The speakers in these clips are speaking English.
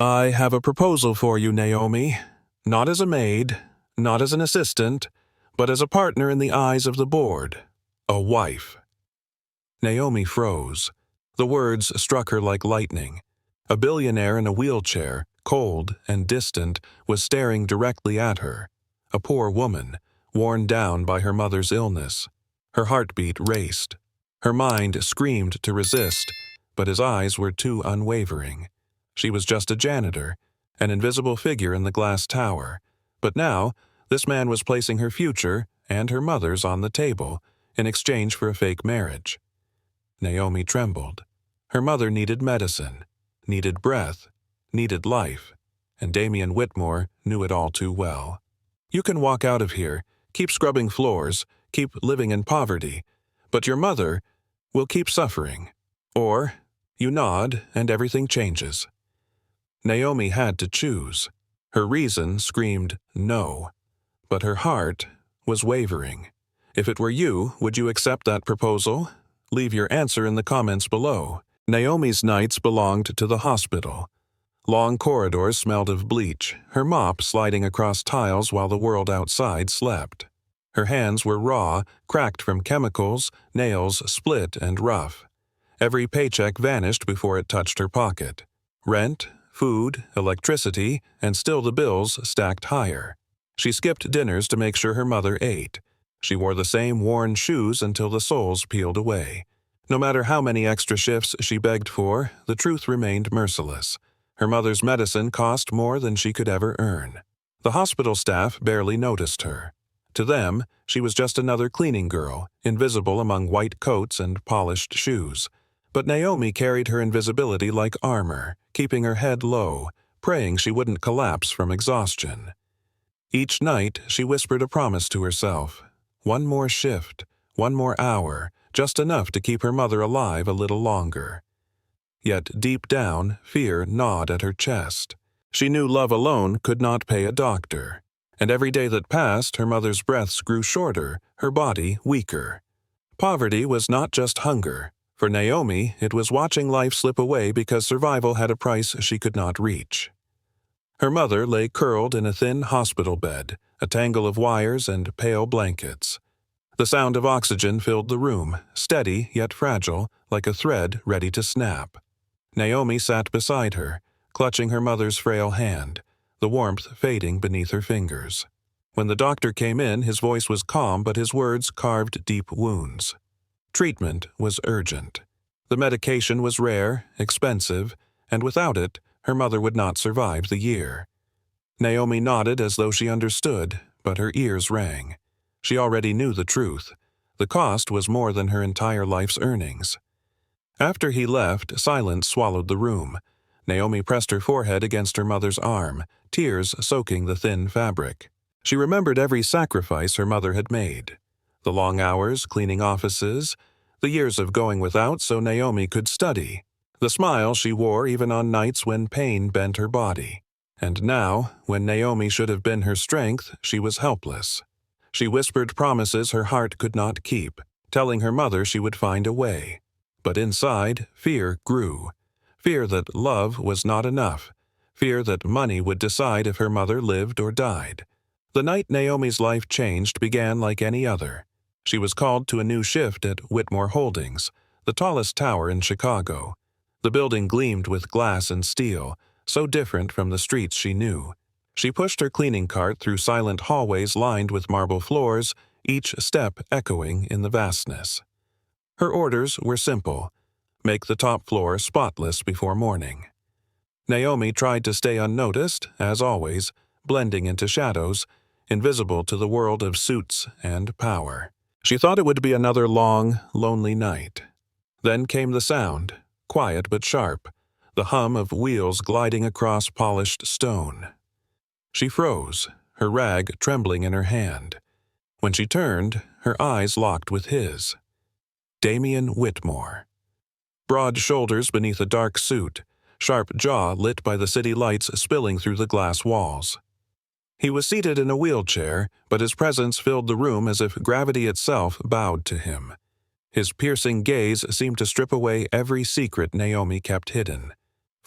I have a proposal for you, Naomi. Not as a maid, not as an assistant, but as a partner in the eyes of the board. A wife. Naomi froze. The words struck her like lightning. A billionaire in a wheelchair, cold and distant, was staring directly at her. A poor woman, worn down by her mother's illness. Her heartbeat raced. Her mind screamed to resist, but his eyes were too unwavering. She was just a janitor, an invisible figure in the glass tower. But now, this man was placing her future and her mother's on the table in exchange for a fake marriage. Naomi trembled. Her mother needed medicine, needed breath, needed life, and Damian Whitmore knew it all too well. You can walk out of here, keep scrubbing floors, keep living in poverty, but your mother will keep suffering. Or, you nod and everything changes. Naomi had to choose. Her reason screamed no, but her heart was wavering. If it were you, would you accept that proposal? Leave your answer in the comments below. Naomi's nights belonged to the hospital. Long corridors smelled of bleach, her mop sliding across tiles while the world outside slept. Her hands were raw, cracked from chemicals, nails split and rough. Every paycheck vanished before it touched her pocket. Rent, food, electricity, and still the bills stacked higher. She skipped dinners to make sure her mother ate. She wore the same worn shoes until the soles peeled away. No matter how many extra shifts she begged for, the truth remained merciless. Her mother's medicine cost more than she could ever earn. The hospital staff barely noticed her. To them, she was just another cleaning girl, invisible among white coats and polished shoes. But Naomi carried her invisibility like armor, keeping her head low, praying she wouldn't collapse from exhaustion. Each night, she whispered a promise to herself. One more shift, one more hour, just enough to keep her mother alive a little longer. Yet deep down, fear gnawed at her chest. She knew love alone could not pay a doctor. And every day that passed, her mother's breaths grew shorter, her body weaker. Poverty was not just hunger. For Naomi, it was watching life slip away because survival had a price she could not reach. Her mother lay curled in a thin hospital bed, a tangle of wires and pale blankets. The sound of oxygen filled the room, steady yet fragile, like a thread ready to snap. Naomi sat beside her, clutching her mother's frail hand, the warmth fading beneath her fingers. When the doctor came in, his voice was calm, but his words carved deep wounds. Treatment was urgent. The medication was rare, expensive, and without it, her mother would not survive the year. Naomi nodded as though she understood, but her ears rang. She already knew the truth. The cost was more than her entire life's earnings. After he left, silence swallowed the room. Naomi pressed her forehead against her mother's arm, tears soaking the thin fabric. She remembered every sacrifice her mother had made. The long hours cleaning offices, the years of going without so Naomi could study, the smile she wore even on nights when pain bent her body. And now, when Naomi should have been her strength, she was helpless. She whispered promises her heart could not keep, telling her mother she would find a way. But inside, fear grew. Fear that love was not enough. Fear that money would decide if her mother lived or died. The night Naomi's life changed began like any other. She was called to a new shift at Whitmore Holdings, the tallest tower in Chicago. The building gleamed with glass and steel, so different from the streets she knew. She pushed her cleaning cart through silent hallways lined with marble floors, each step echoing in the vastness. Her orders were simple. Make the top floor spotless before morning. Naomi tried to stay unnoticed, as always, blending into shadows, invisible to the world of suits and power. She thought it would be another long, lonely night. Then came the sound, quiet but sharp, the hum of wheels gliding across polished stone. She froze, her rag trembling in her hand. When she turned, her eyes locked with his. Damian Whitmore. Broad shoulders beneath a dark suit, sharp jaw lit by the city lights spilling through the glass walls. He was seated in a wheelchair, but his presence filled the room as if gravity itself bowed to him. His piercing gaze seemed to strip away every secret Naomi kept hidden.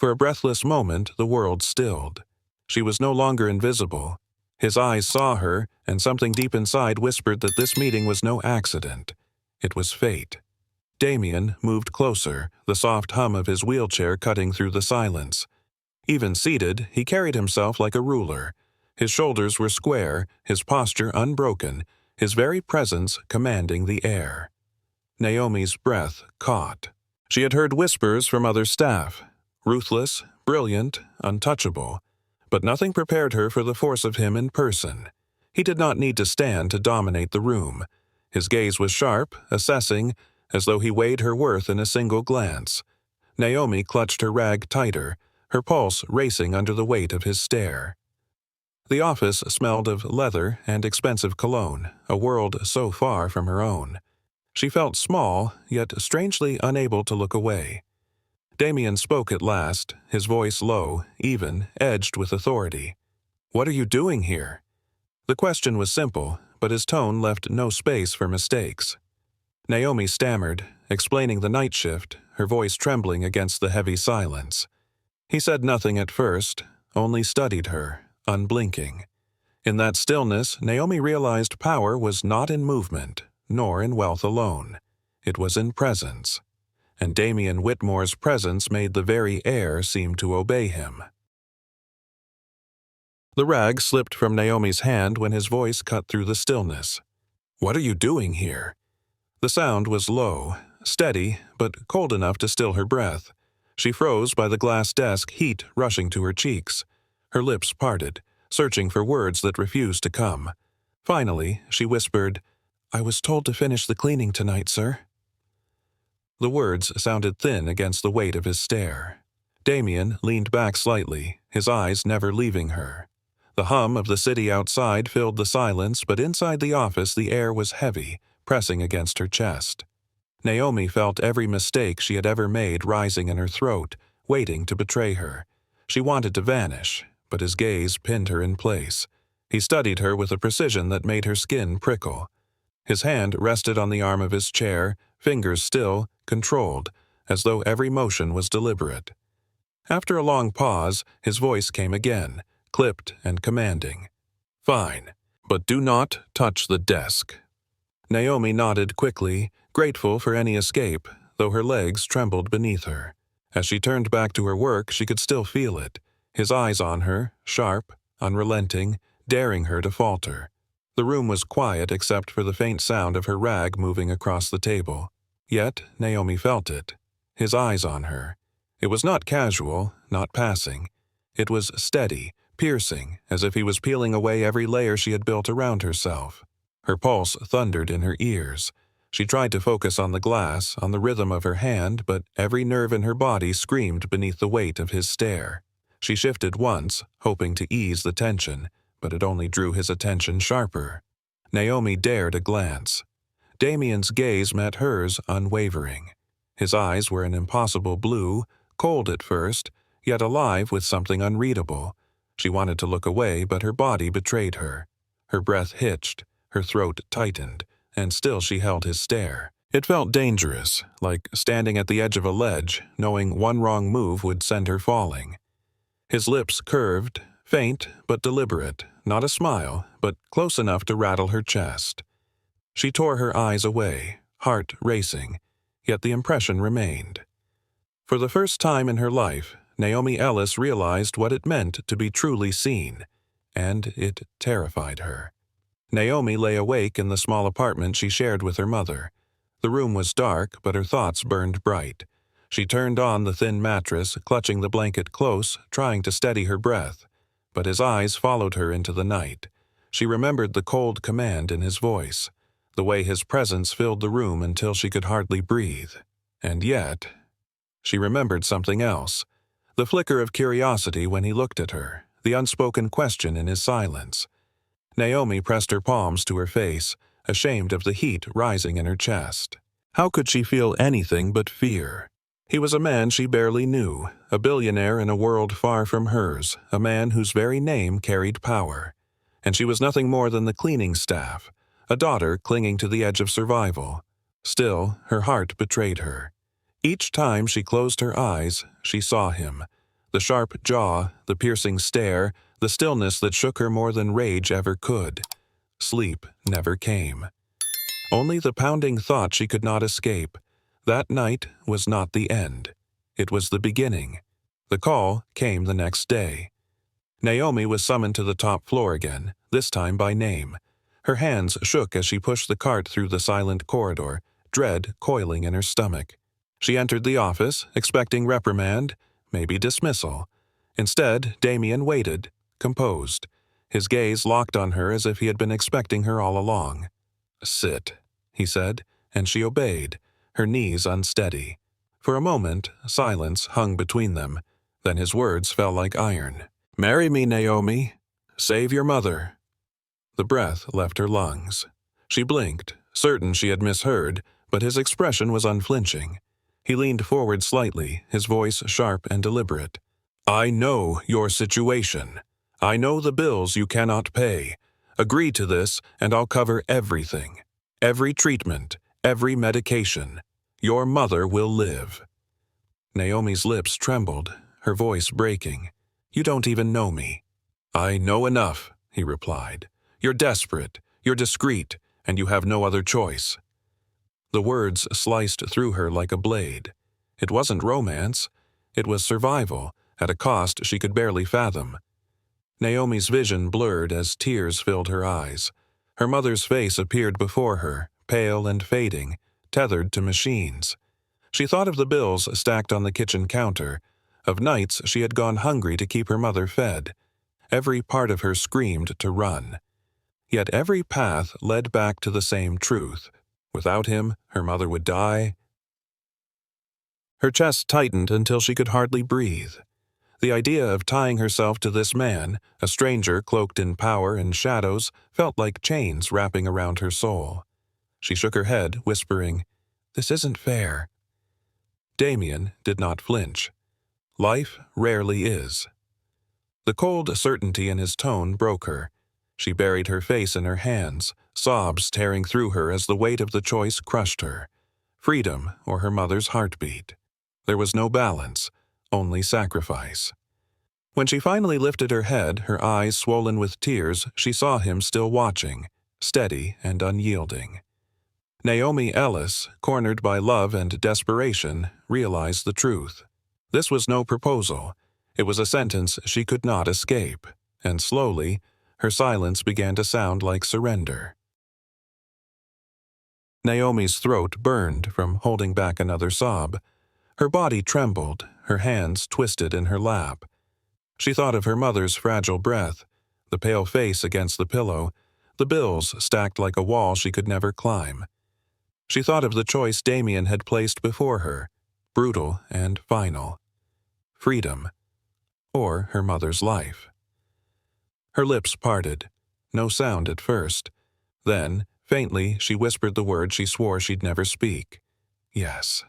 For a breathless moment, the world stilled. She was no longer invisible. His eyes saw her, and something deep inside whispered that this meeting was no accident. It was fate. Damien moved closer, the soft hum of his wheelchair cutting through the silence. Even seated, he carried himself like a ruler. His shoulders were square, his posture unbroken, his very presence commanding the air. Naomi's breath caught. She had heard whispers from other staff. Ruthless, brilliant, untouchable. But nothing prepared her for the force of him in person. He did not need to stand to dominate the room. His gaze was sharp, assessing, as though he weighed her worth in a single glance. Naomi clutched her rag tighter, her pulse racing under the weight of his stare. The office smelled of leather and expensive cologne, a world so far from her own. She felt small, yet strangely unable to look away. Damien spoke at last, his voice low, even, edged with authority. "What are you doing here?" The question was simple, but his tone left no space for mistakes. Naomi stammered, explaining the night shift, her voice trembling against the heavy silence. He said nothing at first, only studied her, unblinking. In that stillness, Naomi realized power was not in movement, nor in wealth alone. It was in presence. And Damien Whitmore's presence made the very air seem to obey him. The rag slipped from Naomi's hand when his voice cut through the stillness. "What are you doing here?" The sound was low, steady, but cold enough to still her breath. She froze by the glass desk, heat rushing to her cheeks. Her lips parted, searching for words that refused to come. Finally, she whispered, "I was told to finish the cleaning tonight, sir." The words sounded thin against the weight of his stare. Damien leaned back slightly, his eyes never leaving her. The hum of the city outside filled the silence, but inside the office the air was heavy, pressing against her chest. Naomi felt every mistake she had ever made rising in her throat, waiting to betray her. She wanted to vanish, but his gaze pinned her in place. He studied her with a precision that made her skin prickle. His hand rested on the arm of his chair, fingers still, controlled, as though every motion was deliberate. After a long pause, his voice came again, clipped and commanding. "Fine, but do not touch the desk." Naomi nodded quickly, grateful for any escape, though her legs trembled beneath her. As she turned back to her work, she could still feel it, his eyes on her, sharp, unrelenting, daring her to falter. The room was quiet except for the faint sound of her rag moving across the table. Yet Naomi felt it, his eyes on her. It was not casual, not passing. It was steady, piercing, as if he was peeling away every layer she had built around herself. Her pulse thundered in her ears. She tried to focus on the glass, on the rhythm of her hand, but every nerve in her body screamed beneath the weight of his stare. She shifted once, hoping to ease the tension, but it only drew his attention sharper. Naomi dared a glance. Damien's gaze met hers unwavering. His eyes were an impossible blue, cold at first, yet alive with something unreadable. She wanted to look away, but her body betrayed her. Her breath hitched, her throat tightened, and still she held his stare. It felt dangerous, like standing at the edge of a ledge, knowing one wrong move would send her falling. His lips curved, faint but deliberate, not a smile, but close enough to rattle her chest. She tore her eyes away, heart racing, yet the impression remained. For the first time in her life, Naomi Ellis realized what it meant to be truly seen, and it terrified her. Naomi lay awake in the small apartment she shared with her mother. The room was dark, but her thoughts burned bright. She turned on the thin mattress, clutching the blanket close, trying to steady her breath. But his eyes followed her into the night. She remembered the cold command in his voice, the way his presence filled the room until she could hardly breathe. And yet, she remembered something else. The flicker of curiosity when he looked at her, the unspoken question in his silence. Naomi pressed her palms to her face, ashamed of the heat rising in her chest. How could she feel anything but fear? He was a man she barely knew, a billionaire in a world far from hers, a man whose very name carried power. And she was nothing more than the cleaning staff, a daughter clinging to the edge of survival. Still, her heart betrayed her. Each time she closed her eyes, she saw him, The sharp jaw, the piercing stare, the stillness that shook her more than rage ever could. Sleep never came. Only the pounding thought she could not escape. That night was not the end. It was the beginning. The call came the next day. Naomi was summoned to the top floor again, this time by name. Her hands shook as she pushed the cart through the silent corridor, dread coiling in her stomach. She entered the office, expecting reprimand, maybe dismissal. Instead, Damien waited, composed. His gaze locked on her as if he had been expecting her all along. "Sit," he said, and she obeyed, her knees unsteady. For a moment, silence hung between them. Then his words fell like iron. "Marry me, Naomi. Save your mother." The breath left her lungs. She blinked, certain she had misheard, but his expression was unflinching. He leaned forward slightly, his voice sharp and deliberate. "I know your situation. I know the bills you cannot pay. Agree to this, and I'll cover everything. Every treatment, every medication. Your mother will live." Naomi's lips trembled, her voice breaking. "You don't even know me." "I know enough," he replied. "You're desperate, you're discreet, and you have no other choice." The words sliced through her like a blade. It wasn't romance. It was survival, at a cost she could barely fathom. Naomi's vision blurred as tears filled her eyes. Her mother's face appeared before her, pale and fading, tethered to machines. She thought of the bills stacked on the kitchen counter, of nights she had gone hungry to keep her mother fed. Every part of her screamed to run. Yet every path led back to the same truth. Without him, her mother would die. Her chest tightened until she could hardly breathe. The idea of tying herself to this man, a stranger cloaked in power and shadows, felt like chains wrapping around her soul. She shook her head, whispering, "This isn't fair." Damien did not flinch. Life rarely is. The cold certainty in his tone broke her. She buried her face in her hands, sobs tearing through her as the weight of the choice crushed her. Freedom or her mother's heartbeat. There was no balance, only sacrifice. When she finally lifted her head, her eyes swollen with tears, she saw him still watching, steady and unyielding. Naomi Ellis, cornered by love and desperation, realized the truth. This was no proposal. It was a sentence she could not escape, and slowly, her silence began to sound like surrender. Naomi's throat burned from holding back another sob. Her body trembled, her hands twisted in her lap. She thought of her mother's fragile breath, the pale face against the pillow, the bills stacked like a wall she could never climb. She thought of the choice Damien had placed before her, brutal and final. Freedom, or her mother's life. Her lips parted, no sound at first. Then, faintly, she whispered the word she swore she'd never speak. Yes.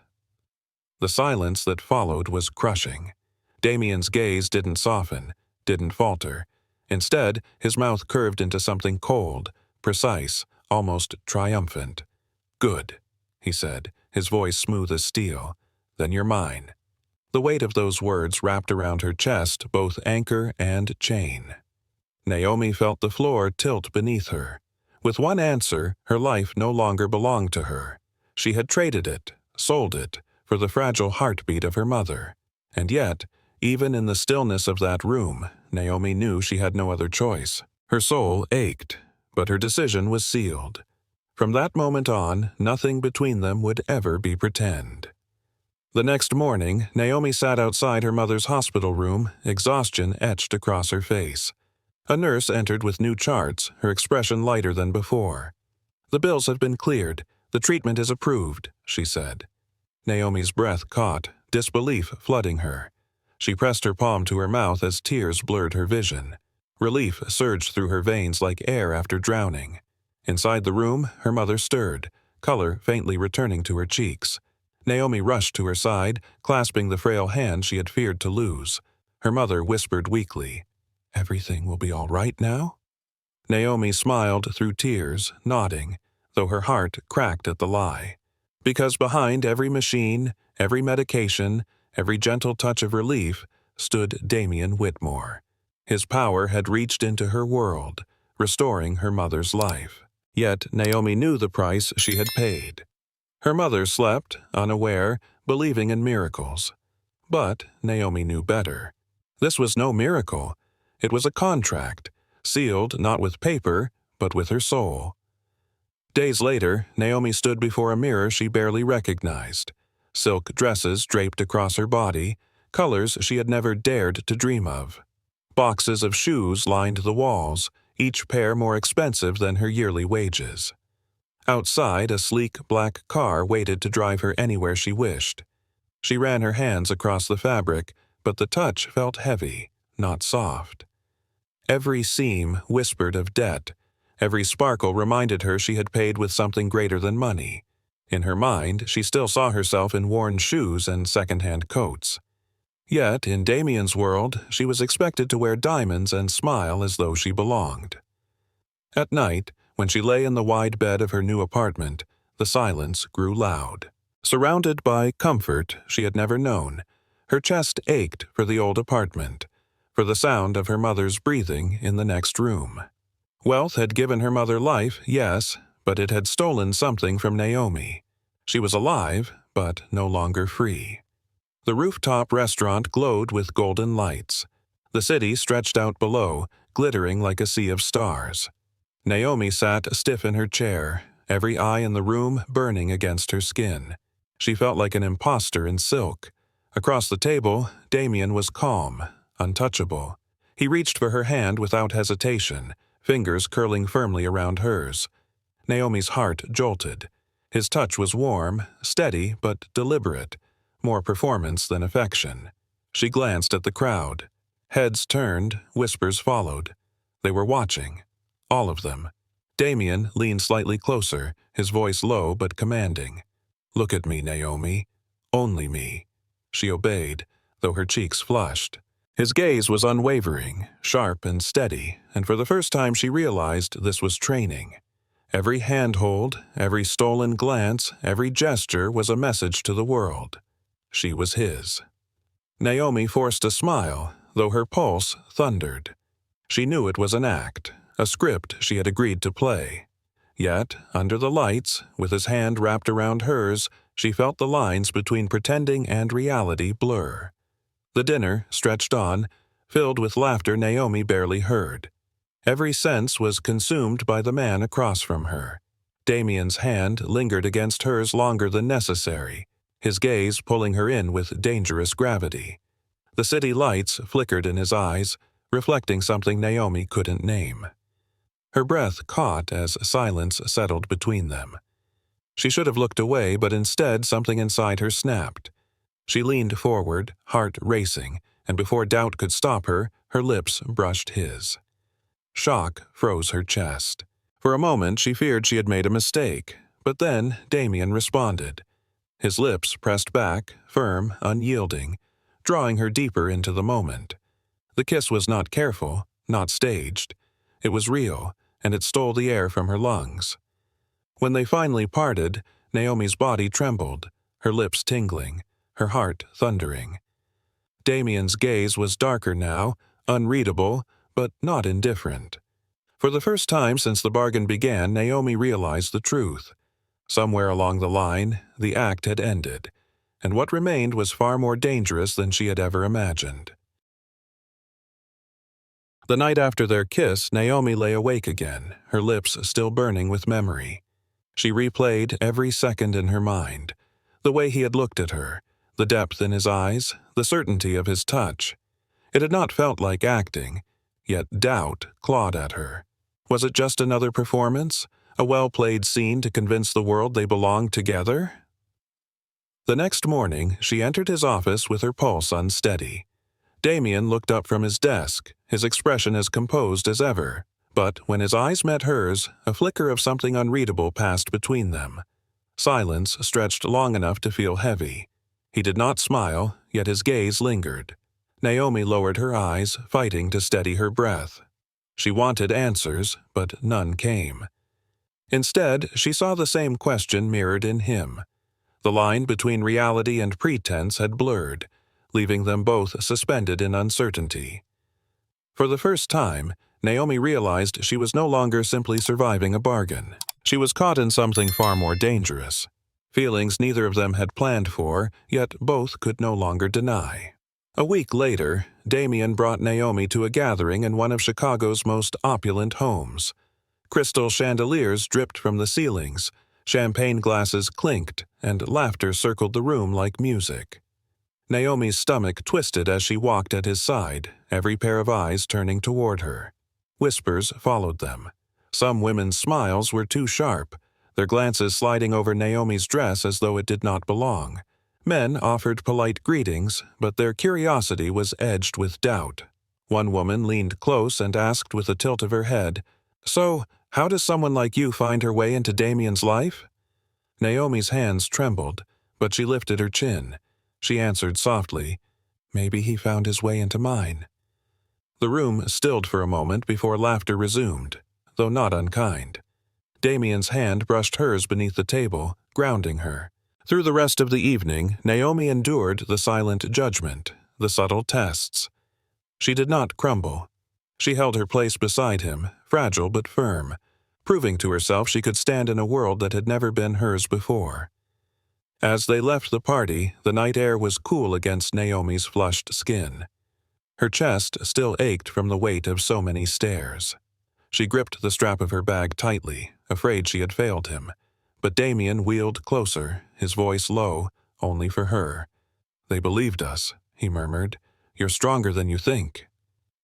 The silence that followed was crushing. Damien's gaze didn't soften, didn't falter. Instead, his mouth curved into something cold, precise, almost triumphant. "Good," he said, his voice smooth as steel. "Then you're mine." The weight of those words wrapped around her chest, both anchor and chain. Naomi felt the floor tilt beneath her. With one answer, her life no longer belonged to her. She had traded it, sold it, for the fragile heartbeat of her mother. And yet, even in the stillness of that room, Naomi knew she had no other choice. Her soul ached, but her decision was sealed. From that moment on, nothing between them would ever be pretend. The next morning, Naomi sat outside her mother's hospital room, exhaustion etched across her face. A nurse entered with new charts, her expression lighter than before. "The bills have been cleared. The treatment is approved," she said. Naomi's breath caught, disbelief flooding her. She pressed her palm to her mouth as tears blurred her vision. Relief surged through her veins like air after drowning. Inside the room, her mother stirred, color faintly returning to her cheeks. Naomi rushed to her side, clasping the frail hand she had feared to lose. Her mother whispered weakly, "Everything will be all right now?" Naomi smiled through tears, nodding, though her heart cracked at the lie. Because behind every machine, every medication, every gentle touch of relief, stood Damian Whitmore. His power had reached into her world, restoring her mother's life. Yet Naomi knew the price she had paid. Her mother slept, unaware, believing in miracles. But Naomi knew better. This was no miracle. It was a contract, sealed not with paper, but with her soul. Days later, Naomi stood before a mirror she barely recognized. Silk dresses draped across her body, colors she had never dared to dream of. Boxes of shoes lined the walls, each pair more expensive than her yearly wages. Outside, a sleek black car waited to drive her anywhere she wished. She ran her hands across the fabric, but the touch felt heavy, not soft. Every seam whispered of debt. Every sparkle reminded her she had paid with something greater than money. In her mind, she still saw herself in worn shoes and second-hand coats. Yet, in Damian's world, she was expected to wear diamonds and smile as though she belonged. At night, when she lay in the wide bed of her new apartment, the silence grew loud. Surrounded by comfort she had never known, her chest ached for the old apartment, for the sound of her mother's breathing in the next room. Wealth had given her mother life, yes, but it had stolen something from Naomi. She was alive, but no longer free. The rooftop restaurant glowed with golden lights. The city stretched out below, glittering like a sea of stars. Naomi sat stiff in her chair, every eye in the room burning against her skin. She felt like an imposter in silk. Across the table, Damian was calm, untouchable. He reached for her hand without hesitation, fingers curling firmly around hers. Naomi's heart jolted. His touch was warm, steady, but deliberate, more performance than affection. She glanced at the crowd. Heads turned, whispers followed. They were watching. All of them. Damian leaned slightly closer, his voice low but commanding. "Look at me, Naomi. Only me." She obeyed, though her cheeks flushed. His gaze was unwavering, sharp and steady, and for the first time she realized this was training. Every handhold, every stolen glance, every gesture was a message to the world. She was his. Naomi forced a smile, though her pulse thundered. She knew it was an act, a script she had agreed to play. Yet, under the lights, with his hand wrapped around hers, she felt the lines between pretending and reality blur. The dinner stretched on, filled with laughter Naomi barely heard. Every sense was consumed by the man across from her. Damian's hand lingered against hers longer than necessary, his gaze pulling her in with dangerous gravity. The city lights flickered in his eyes, reflecting something Naomi couldn't name. Her breath caught as silence settled between them. She should have looked away, but instead something inside her snapped. She leaned forward, heart racing, and before doubt could stop her, her lips brushed his. Shock froze her chest. For a moment she feared she had made a mistake, but then Damian responded. His lips pressed back, firm, unyielding, drawing her deeper into the moment. The kiss was not careful, not staged. It was real, and it stole the air from her lungs. When they finally parted, Naomi's body trembled, her lips tingling, her heart thundering. Damian's gaze was darker now, unreadable, but not indifferent. For the first time since the bargain began, Naomi realized the truth. Somewhere along the line, the act had ended, and what remained was far more dangerous than she had ever imagined. The night after their kiss, Naomi lay awake again, her lips still burning with memory. She replayed every second in her mind, the way he had looked at her, the depth in his eyes, the certainty of his touch. It had not felt like acting, yet doubt clawed at her. Was it just another performance? A well-played scene to convince the world they belonged together? The next morning, she entered his office with her pulse unsteady. Damian looked up from his desk, his expression as composed as ever. But when his eyes met hers, a flicker of something unreadable passed between them. Silence stretched long enough to feel heavy. He did not smile, yet his gaze lingered. Naomi lowered her eyes, fighting to steady her breath. She wanted answers, but none came. Instead, she saw the same question mirrored in him. The line between reality and pretense had blurred, leaving them both suspended in uncertainty. For the first time, Naomi realized she was no longer simply surviving a bargain. She was caught in something far more dangerous. Feelings neither of them had planned for, yet both could no longer deny. A week later, Damien brought Naomi to a gathering in one of Chicago's most opulent homes. Crystal chandeliers dripped from the ceilings, champagne glasses clinked, and laughter circled the room like music. Naomi's stomach twisted as she walked at his side, every pair of eyes turning toward her. Whispers followed them. Some women's smiles were too sharp, their glances sliding over Naomi's dress as though it did not belong. Men offered polite greetings, but their curiosity was edged with doubt. One woman leaned close and asked with a tilt of her head, "So, how does someone like you find her way into Damien's life?" Naomi's hands trembled, but she lifted her chin. She answered softly, "Maybe he found his way into mine." The room stilled for a moment before laughter resumed, though not unkind. Damien's hand brushed hers beneath the table, grounding her. Through the rest of the evening, Naomi endured the silent judgment, the subtle tests. She did not crumble. She held her place beside him, fragile but firm, proving to herself she could stand in a world that had never been hers before. As they left the party, the night air was cool against Naomi's flushed skin. Her chest still ached from the weight of so many stares. She gripped the strap of her bag tightly, afraid she had failed him. But Damien wheeled closer, his voice low, only for her. "They believed us," he murmured. "You're stronger than you think."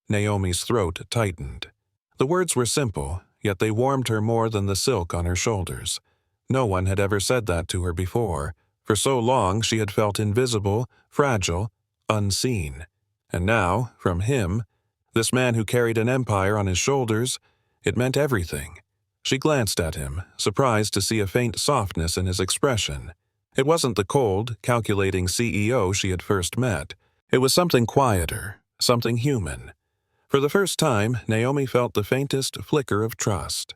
Naomi's throat tightened. The words were simple, yet they warmed her more than the silk on her shoulders. No one had ever said that to her before. For so long she had felt invisible, fragile, unseen. And now, from him, this man who carried an empire on his shoulders, it meant everything. She glanced at him, surprised to see a faint softness in his expression. It wasn't the cold, calculating CEO she had first met. It was something quieter, something human. For the first time, Naomi felt the faintest flicker of trust.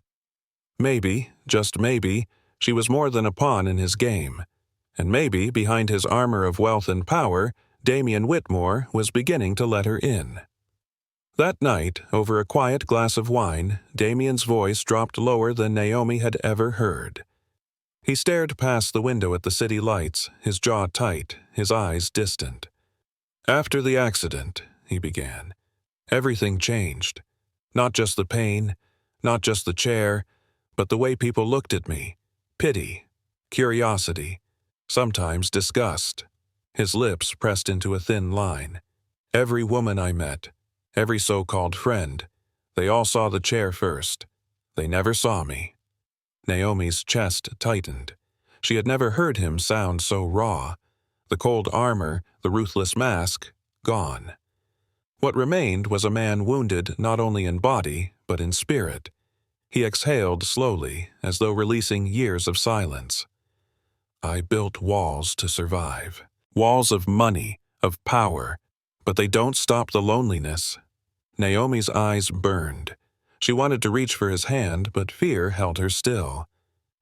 Maybe, just maybe, she was more than a pawn in his game. And maybe, behind his armor of wealth and power, Damien Whitmore was beginning to let her in. That night, over a quiet glass of wine, Damien's voice dropped lower than Naomi had ever heard. He stared past the window at the city lights, his jaw tight, his eyes distant. "After the accident," he began, "everything changed. Not just the pain, not just the chair, but the way people looked at me. Pity, curiosity, sometimes disgust." His lips pressed into a thin line. "Every woman I met, every so-called friend, they all saw the chair first. They never saw me." Naomi's chest tightened. She had never heard him sound so raw. The cold armor, the ruthless mask, gone. What remained was a man wounded not only in body, but in spirit. He exhaled slowly, as though releasing years of silence. "I built walls to survive. Walls of money, of power, but they don't stop the loneliness." Naomi's eyes burned. She wanted to reach for his hand, but fear held her still.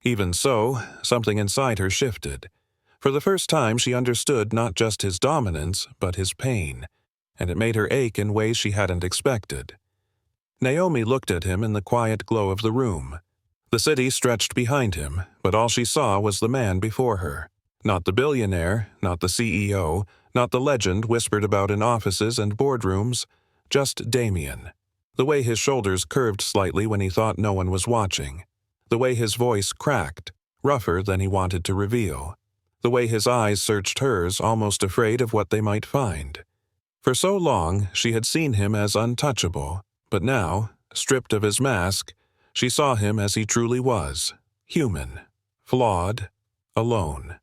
Even so, something inside her shifted. For the first time she understood not just his dominance, but his pain, and it made her ache in ways she hadn't expected. Naomi looked at him in the quiet glow of the room. The city stretched behind him, but all she saw was the man before her. Not the billionaire, not the CEO, not the legend whispered about in offices and boardrooms, just Damien. The way his shoulders curved slightly when he thought no one was watching. The way his voice cracked, rougher than he wanted to reveal. The way his eyes searched hers, almost afraid of what they might find. For so long, she had seen him as untouchable, but now, stripped of his mask, she saw him as he truly was, human, flawed, alone.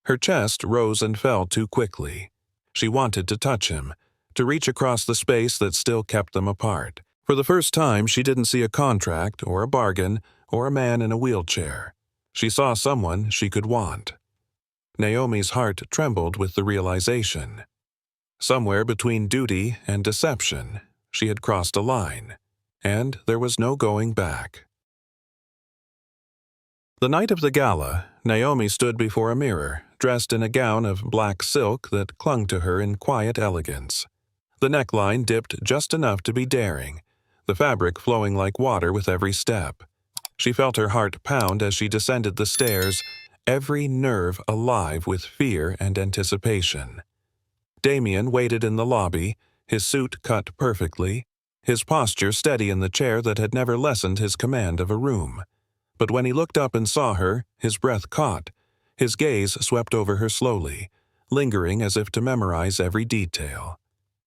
Her chest rose and fell too quickly. She wanted to touch him, to reach across the space that still kept them apart. For the first time, she didn't see a contract or a bargain or a man in a wheelchair. She saw someone she could want. Naomi's heart trembled with the realization. Somewhere between duty and deception, she had crossed a line, and there was no going back. The night of the gala, Naomi stood before a mirror, dressed in a gown of black silk that clung to her in quiet elegance. The neckline dipped just enough to be daring, the fabric flowing like water with every step. She felt her heart pound as she descended the stairs, every nerve alive with fear and anticipation. Damien waited in the lobby, his suit cut perfectly, his posture steady in the chair that had never lessened his command of a room. But when he looked up and saw her, his breath caught. His gaze swept over her slowly, lingering as if to memorize every detail.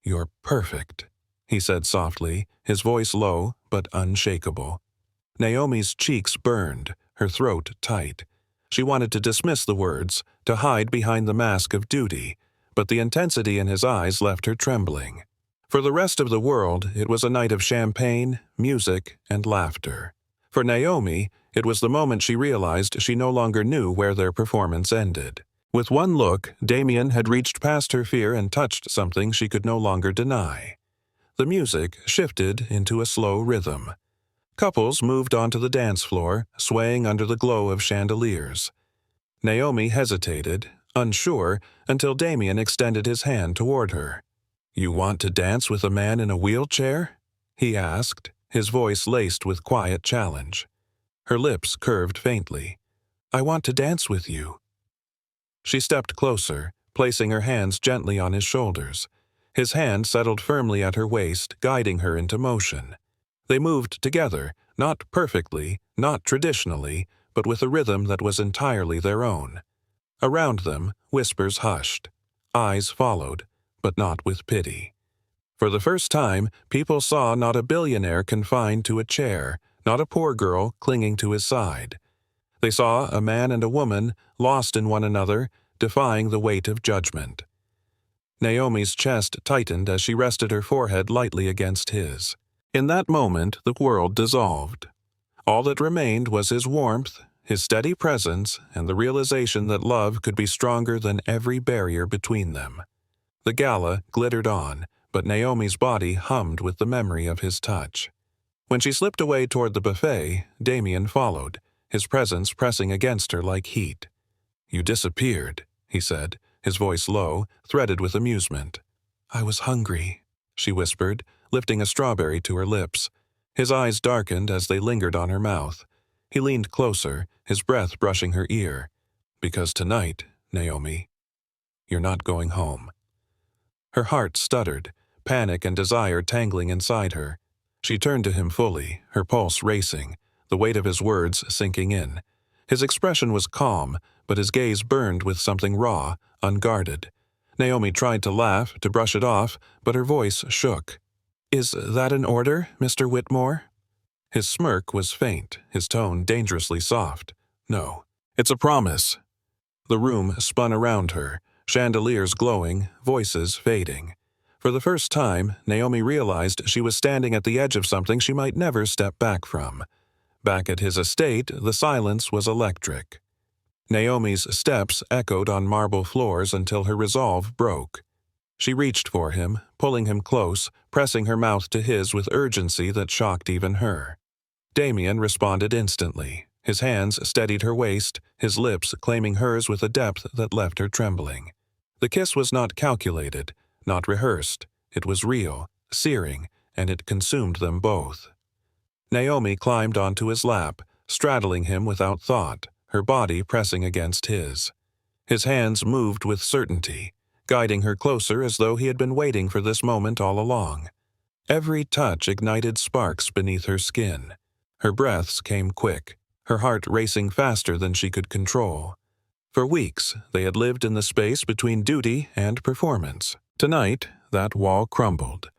"You're perfect," he said softly, his voice low but unshakable. Naomi's cheeks burned, her throat tight. She wanted to dismiss the words, to hide behind the mask of duty, but the intensity in his eyes left her trembling. For the rest of the world, it was a night of champagne, music, and laughter. For Naomi, it was the moment she realized she no longer knew where their performance ended. With one look, Damien had reached past her fear and touched something she could no longer deny. The music shifted into a slow rhythm. Couples moved onto the dance floor, swaying under the glow of chandeliers. Naomi hesitated, unsure, until Damien extended his hand toward her. "You want to dance with a man in a wheelchair?" he asked, his voice laced with quiet challenge. Her lips curved faintly. "I want to dance with you." She stepped closer, placing her hands gently on his shoulders. His hand settled firmly at her waist, guiding her into motion. They moved together, not perfectly, not traditionally, but with a rhythm that was entirely their own. Around them, whispers hushed. Eyes followed, but not with pity. For the first time, people saw not a billionaire confined to a chair, not a poor girl clinging to his side. They saw a man and a woman lost in one another, defying the weight of judgment. Naomi's chest tightened as she rested her forehead lightly against his. In that moment, the world dissolved. All that remained was his warmth, his steady presence, and the realization that love could be stronger than every barrier between them. The gala glittered on, but Naomi's body hummed with the memory of his touch. When she slipped away toward the buffet, Damien followed, his presence pressing against her like heat. "You disappeared," he said, his voice low, threaded with amusement. "I was hungry," she whispered, lifting a strawberry to her lips. His eyes darkened as they lingered on her mouth. He leaned closer, his breath brushing her ear. "Because tonight, Naomi, you're not going home." Her heart stuttered, panic and desire tangling inside her. She turned to him fully, her pulse racing, the weight of his words sinking in. His expression was calm, but his gaze burned with something raw, unguarded. Naomi tried to laugh, to brush it off, but her voice shook. "Is that an order, Mr. Whitmore?" His smirk was faint, his tone dangerously soft. "No, it's a promise." The room spun around her, chandeliers glowing, voices fading. For the first time, Naomi realized she was standing at the edge of something she might never step back from. Back at his estate, the silence was electric. Naomi's steps echoed on marble floors until her resolve broke. She reached for him, pulling him close, pressing her mouth to his with urgency that shocked even her. Damien responded instantly. His hands steadied her waist, his lips claiming hers with a depth that left her trembling. The kiss was not calculated, not rehearsed. It was real, searing, and it consumed them both. Naomi climbed onto his lap, straddling him without thought, her body pressing against his. His hands moved with certainty, guiding her closer as though he had been waiting for this moment all along. Every touch ignited sparks beneath her skin. Her breaths came quick, her heart racing faster than she could control. For weeks, they had lived in the space between duty and performance. Tonight, that wall crumbled.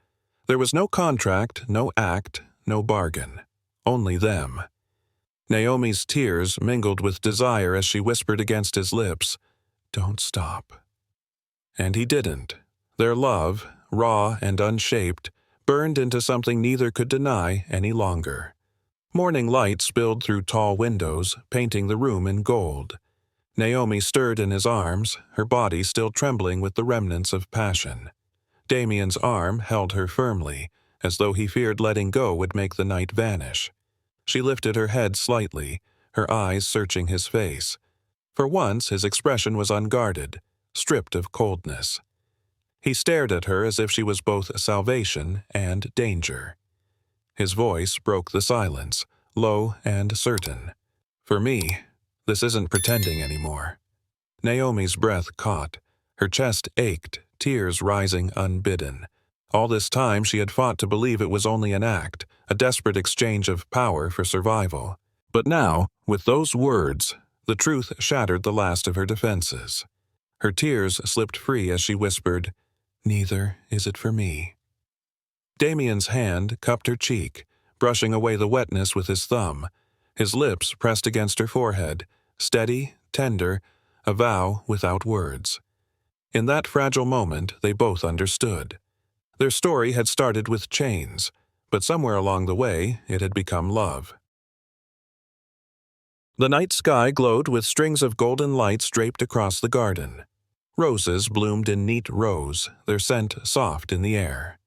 There was no contract, no act, no bargain. Only them. Naomi's tears mingled with desire as she whispered against his lips, "Don't stop." And he didn't. Their love, raw and unshaped, burned into something neither could deny any longer. Morning light spilled through tall windows, painting the room in gold. Naomi stirred in his arms, her body still trembling with the remnants of passion. Damien's arm held her firmly, as though he feared letting go would make the night vanish. She lifted her head slightly, her eyes searching his face. For once, his expression was unguarded, stripped of coldness. He stared at her as if she was both salvation and danger. His voice broke the silence, low and certain. "For me, this isn't pretending anymore." Naomi's breath caught. Her chest ached, tears rising unbidden. All this time she had fought to believe it was only an act, a desperate exchange of power for survival. But now, with those words, the truth shattered the last of her defenses. Her tears slipped free as she whispered, "Neither is it for me." Damien's hand cupped her cheek, brushing away the wetness with his thumb. His lips pressed against her forehead, steady, tender, a vow without words. In that fragile moment, they both understood. Their story had started with chains, but somewhere along the way, it had become love. The night sky glowed with strings of golden lights draped across the garden. Roses bloomed in neat rows, their scent soft in the air.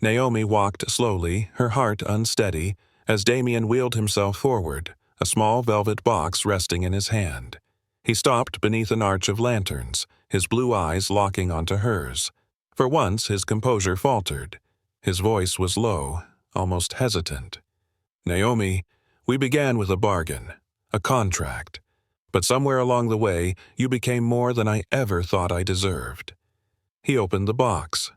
Naomi walked slowly, her heart unsteady, as Damien wheeled himself forward, a small velvet box resting in his hand. He stopped beneath an arch of lanterns, his blue eyes locking onto hers. For once his composure faltered. His voice was low, almost hesitant. "Naomi, we began with a bargain, a contract. But somewhere along the way, you became more than I ever thought I deserved." He opened the box.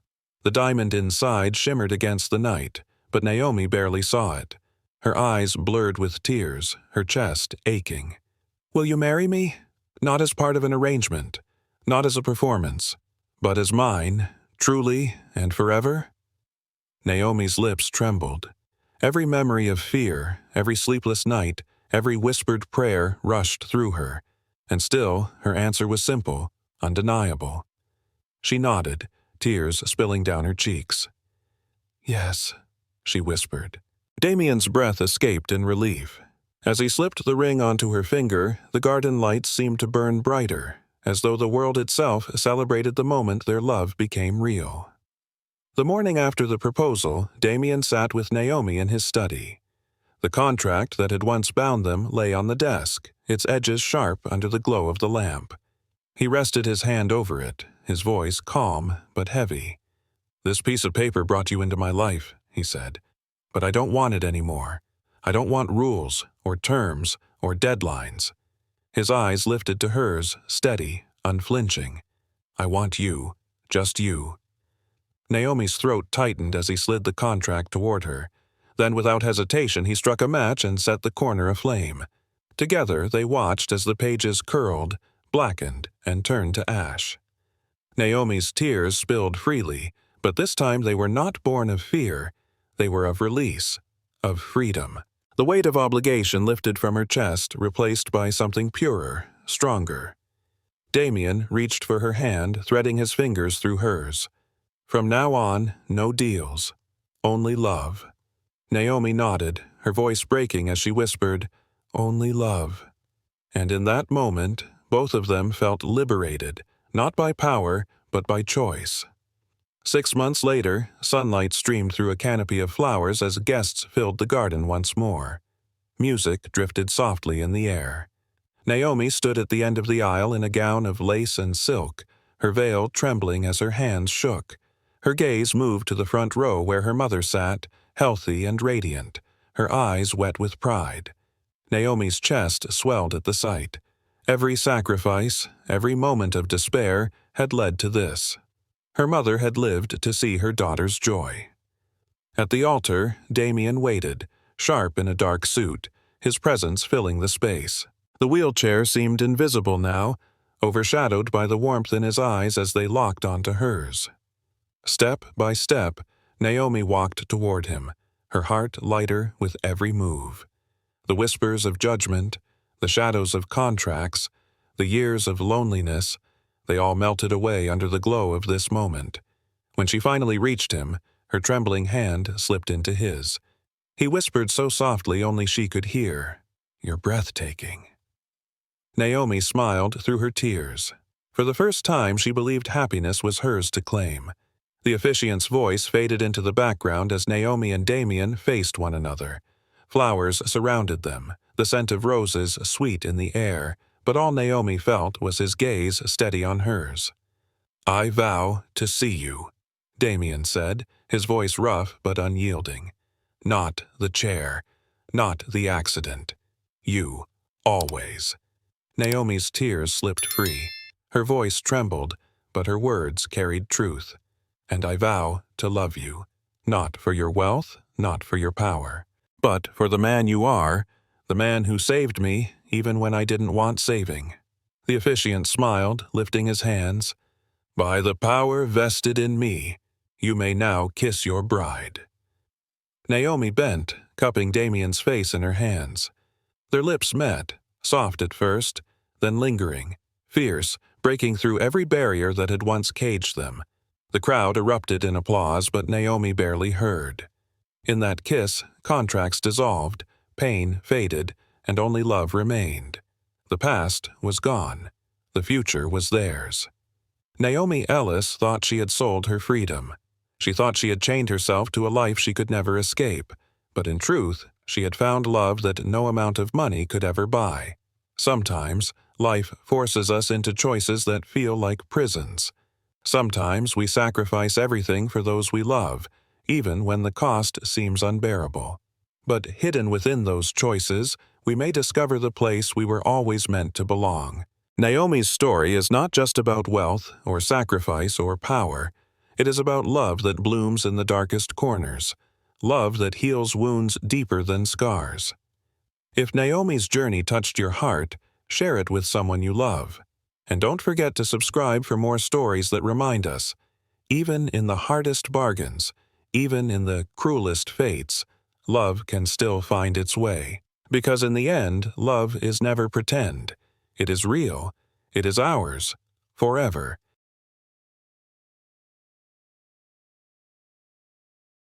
The diamond inside shimmered against the night, but Naomi barely saw it. Her eyes blurred with tears, her chest aching. "Will you marry me? Not as part of an arrangement, not as a performance, but as mine, truly and forever?" Naomi's lips trembled. Every memory of fear, every sleepless night, every whispered prayer rushed through her, and still her answer was simple, undeniable. She nodded, tears spilling down her cheeks. "Yes," she whispered. Damien's breath escaped in relief. As he slipped the ring onto her finger, the garden lights seemed to burn brighter, as though the world itself celebrated the moment their love became real. The morning after the proposal, Damien sat with Naomi in his study. The contract that had once bound them lay on the desk, its edges sharp under the glow of the lamp. He rested his hand over it, his voice calm but heavy. "This piece of paper brought you into my life," he said. "But I don't want it anymore. I don't want rules, or terms, or deadlines." His eyes lifted to hers, steady, unflinching. "I want you, just you." Naomi's throat tightened as he slid the contract toward her. Then without hesitation he struck a match and set the corner aflame. Together they watched as the pages curled, blackened, and turned to ash. Naomi's tears spilled freely, but this time they were not born of fear. They were of release, of freedom. The weight of obligation lifted from her chest, replaced by something purer, stronger. Damien reached for her hand, threading his fingers through hers. From now on, no deals, only love. Naomi nodded, her voice breaking as she whispered, "Only love." And in that moment, both of them felt liberated, not by power, but by choice. 6 months later, sunlight streamed through a canopy of flowers as guests filled the garden once more. Music drifted softly in the air. Naomi stood at the end of the aisle in a gown of lace and silk, her veil trembling as her hands shook. Her gaze moved to the front row where her mother sat, healthy and radiant, her eyes wet with pride. Naomi's chest swelled at the sight. Every sacrifice, every moment of despair had led to this. Her mother had lived to see her daughter's joy. At the altar, Damien waited, sharp in a dark suit, his presence filling the space. The wheelchair seemed invisible now, overshadowed by the warmth in his eyes as they locked onto hers. Step by step, Naomi walked toward him, her heart lighter with every move. The whispers of judgment, the shadows of contracts, the years of loneliness, they all melted away under the glow of this moment. When she finally reached him, her trembling hand slipped into his. He whispered so softly only she could hear, "You're breathtaking." Naomi smiled through her tears. For the first time she believed happiness was hers to claim. The officiant's voice faded into the background as Naomi and Damien faced one another. Flowers surrounded them, the scent of roses sweet in the air, but all Naomi felt was his gaze steady on hers. "I vow to see you," Damien said, his voice rough but unyielding. "Not the chair, not the accident. You, always." Naomi's tears slipped free. Her voice trembled, but her words carried truth. "And I vow to love you, not for your wealth, not for your power, but for the man you are, the man who saved me even when I didn't want saving." The officiant smiled, lifting his hands. "By the power vested in me, you may now kiss your bride." Naomi bent, cupping Damien's face in her hands. Their lips met, soft at first, then lingering, fierce, breaking through every barrier that had once caged them. The crowd erupted in applause, but Naomi barely heard. In that kiss, contracts dissolved, pain faded, and only love remained. The past was gone. The future was theirs. Naomi Ellis thought she had sold her freedom. She thought she had chained herself to a life she could never escape, but in truth, she had found love that no amount of money could ever buy. Sometimes, life forces us into choices that feel like prisons. Sometimes we sacrifice everything for those we love, even when the cost seems unbearable. But hidden within those choices, we may discover the place we were always meant to belong. Naomi's story is not just about wealth or sacrifice or power. It is about love that blooms in the darkest corners, love that heals wounds deeper than scars. If Naomi's journey touched your heart, share it with someone you love. And don't forget to subscribe for more stories that remind us, even in the hardest bargains, even in the cruelest fates, love can still find its way. Because in the end, love is never pretend. It is real. It is ours, forever.